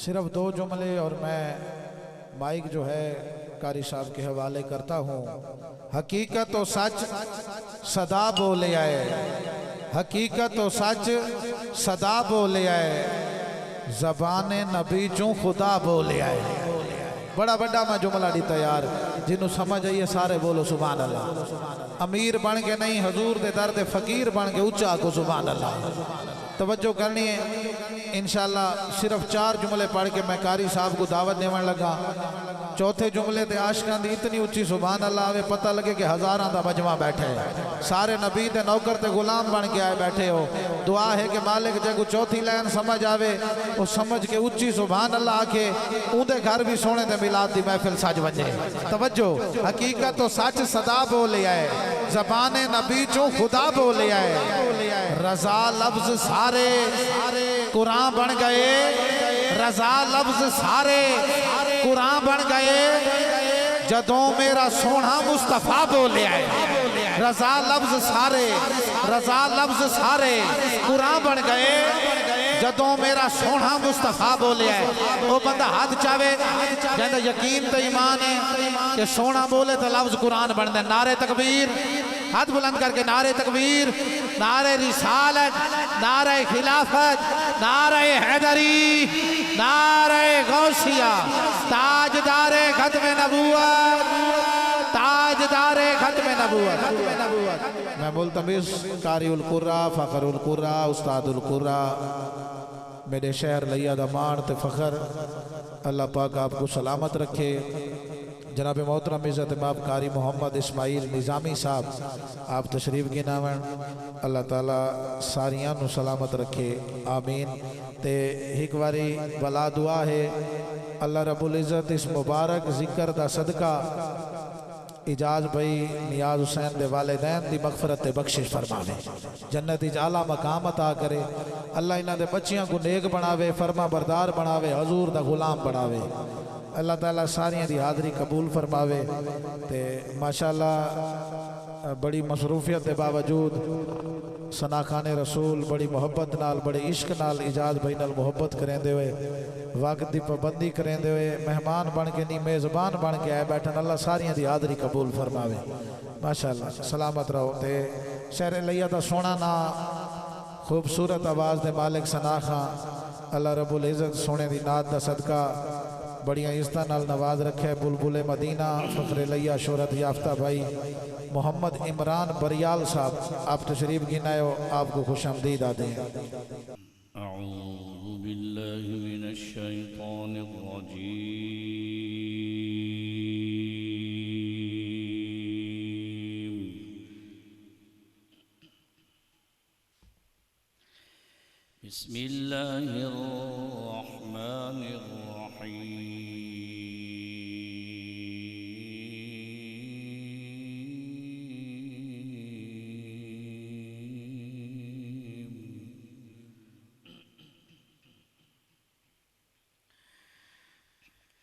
सिर्फ 2 जुमले और मैं माइक जो है कारी साहब के हवाले करता हूँ। हकीकत और सच सदा बोले आए, हकीकत और सच सदा बोले आए, ज़बाने नबी चूं खुदा बोले आए। बड़ा बड़ा मैं जुमला दी तैयार, जिन्हों समझ आइए सारे बोलो सुभान अल्लाह। अमीर बन के नहीं, हजूर दे दर दे फकीर बन के उच्चा को सुभान अल्लाह। तवज्जो करनी है इंशाअल्लाह। सिर्फ 4 जुमले पढ़ के मैं कारी साहब को दावत देवन लगा। चौथे जुमले ते आशिकां दी इतनी उच्ची सुभान अल्लाह आवे, पता लगे कि हज़ारां दा मजमा बैठे है, सारे नबी दे नौकर ते गुलाम बन के आए बैठे हो। दुआ है कि मालिक जगू चौथी लाइन समझ आवे, वो समझ के उच्ची सुभान अल्लाह आखे, उनके घर भी सोने दे मिलाद दी महफिल सज वजे। तवज्जो, हकीकत तो सच सदा बोले आए, ज़बाने नबी चो खुदा बोले आए। रजा लफ्ज सारे कुरान बन गए, रजा लफ्ज सारे कुरान बन गए, जदों मेरा सोना मुस्तफा बोले आए। रजा लफ्ज सारे, रजा लफ्ज सारे कुरान बन गए, जदों मेरा सोना मुस्तफा बोले आए। वो बंदा हाथ चावे कहता यकीन तो ईमान है कि सोना बोले तो लफ्ज कुरान बन दे। नारे तकबीर, हाथ बुलंद करके नारे तकबीर, नारे रिसालत, नारे खिलाफत, नारे हैदरी, नारे गौसिया, ताजदारे खत्म नबूवत, ताजदारे खत्म नबूवत। मैं मुल्तमिस कारिउल कुर्रा, फ़खरुल कुर्रा, उस्तादुल कुर्रा, मेरे शहर लिया दा मान ते फ़खर, अल्लाह पाक आपको सलामत रखे। जनाब मोहतरम इज़्ज़त बाब कारी मोहम्मद इस्माइल निज़ामी साहब आप तशरीफ़ की नावन, अल्लाह ताला सारियां नू सलामत रखे, आमीन। ते एक बारी बला दुआ है, अल्लाह रब्बुल इज़्ज़त इस मुबारक जिक्र दा सदका इजाज भाई नियाज हुसैन दे वालिदैन दी मगफरत बख्शिश फरमावे, जन्नत इच आला मकाम अता करे। अल्लाह इन्हां दे बच्चियां को नेक बनावे, फरमा बरदार बनावे, हजूर दा गुलाम बनावे। अल्लाह ताला सारियां दी हाज़री कबूल फरमावे। ते माशाअल्लाह बड़ी मसरूफियत के बावजूद सना खाने रसूल बड़ी मुहब्बत नाल, बड़े इश्क नाल इजाज भाई नाल मुहब्बत करेंदे हुए, वक्त की पाबंदी करेंदे हुए, मेहमान बन के नहीं मेज़बान बन के आए बैठन। अल्लाह सारियां दी हाज़री कबूल फरमावे, माशाअल्लाह। सलामत रहो। ते शहर लिया दा सोना ना खूबसूरत आवाज़ दे मालिक सना खां, अल्लाह रब्बुल इज़्ज़त सोने दी नात दा सदका बड़ियां इज़्ज़तां नाल नवाज रखे। बुलबुले मदीना फ़ख्रे लिया शोहरत याफ्ता भाई मोहम्मद इमरान बरियाल साहब आप तशरीफ़ गिनाए हो, आपको खुश आमदीद आते हैं। अऊज़ु बिल्लाहि मिनश शैतानिर रजीम। बिस्मिल्लाहिर रहमानिर रहीम।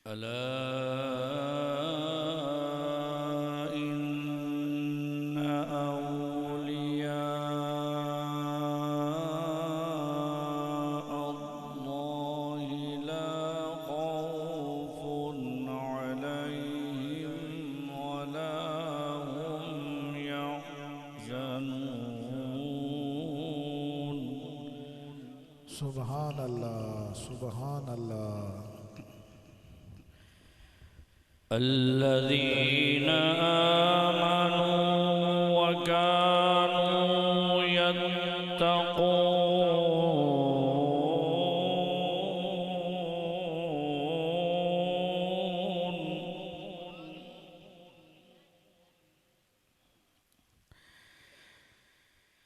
अला इन्ना औलिया अल्लाहि ला खौफुन अलैहिम वला हुम यहज़नून। सुबहान अल्लाह, सुबहान अल्लाह। الذين آمنوا وكانوا يتقون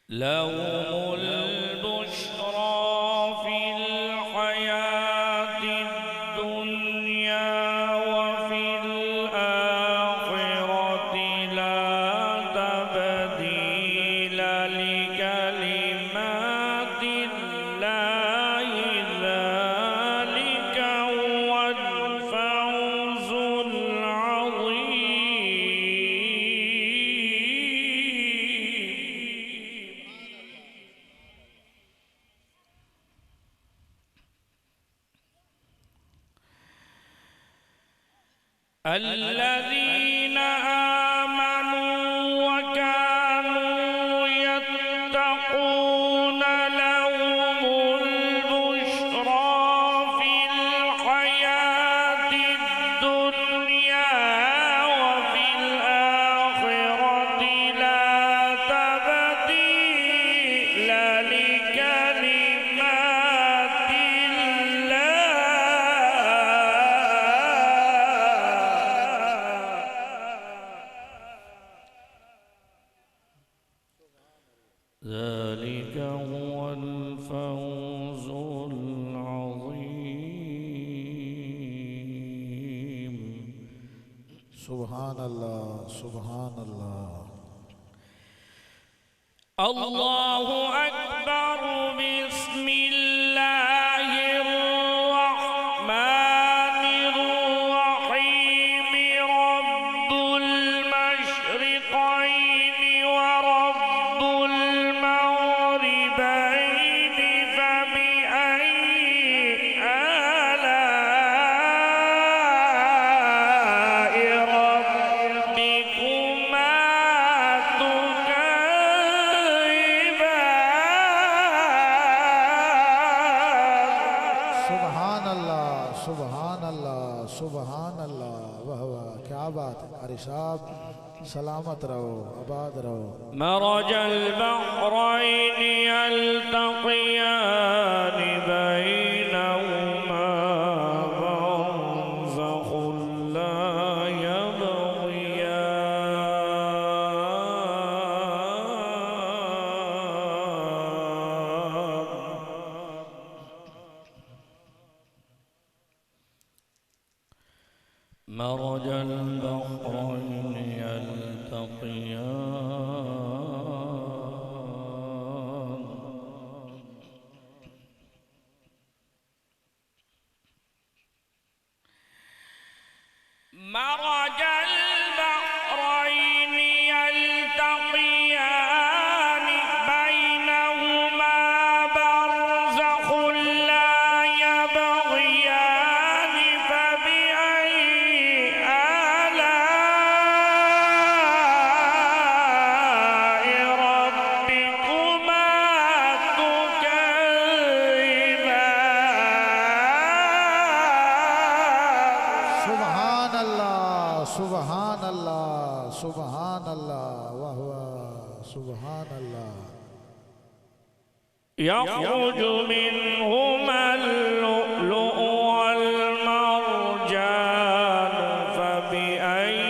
لهم البشرى في الحياة الدنيا وفي الآخرة لا تبديل لكلمات الله ذلك هو الفوز العظيم. الذين آمنوا وكانوا يتقون لهم البشرى في الحياة الدنيا وفي الآخرة لا تبديل لكلمات ذلك هو الفوز العظيم. سبحان الله سبحان الله. الله أكبر. بسم الله الرحمن الرحيم. رب المشرقين ورب المغربين فبأي آلاء ربكما تكذبان. सुबहान अल्लाह सुबहान अल्लाह सुबहान अल्लाह। वाह वाह क्या बात है। अरे साहब सलामत रहो आबाद रहो। مرج البحرين يلتقيان بينهما برزخ لا يبغيان. مرج البحرين يلتقيان مرج البحرين يلتقيان بينهما برزخ لا يبغيان فبأي آلاء ربكما تكذبان. सुबहान अल्लाह सुबहान अल्लाह सुबहान अल्लाह। वाह वाह सुबहान अल्लाह। يخرج منهما اللؤلؤ والمرجان فبأي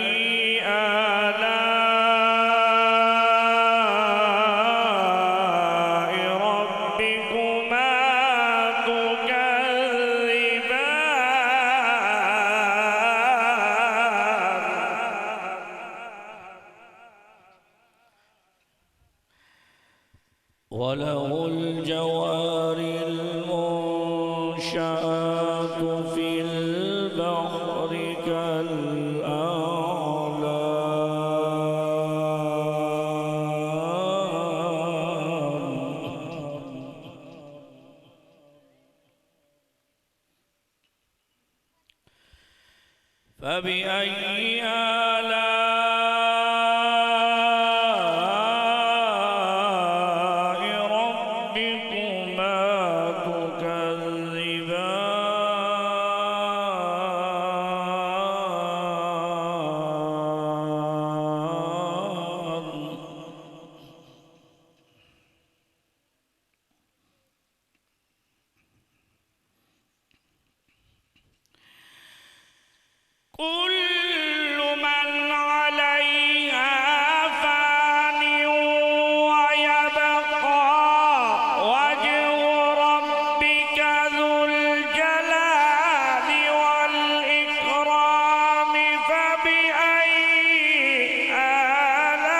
آلاء ربكما تكذبان. وله الجوار المنشآت في البحر كالأعلام. فبأي آلاء ربكما تكذبان. كل من عليها فان ويبقى وجه ربك ذو الجلال والإكرام. فبأي آلاء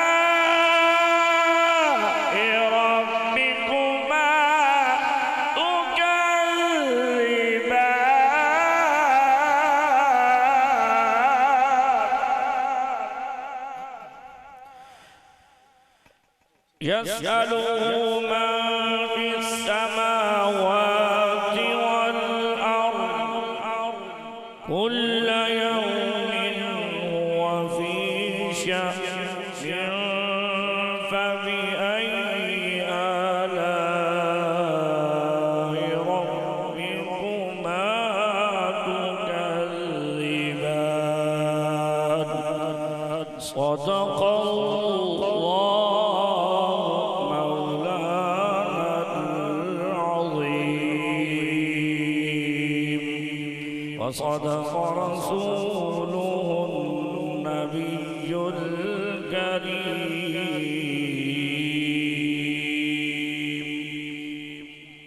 ربكما تكذبان. يسأله من في السماوات والأرض كل يوم صدق الله مولانا العظيم وصدق رسوله النبي الكريم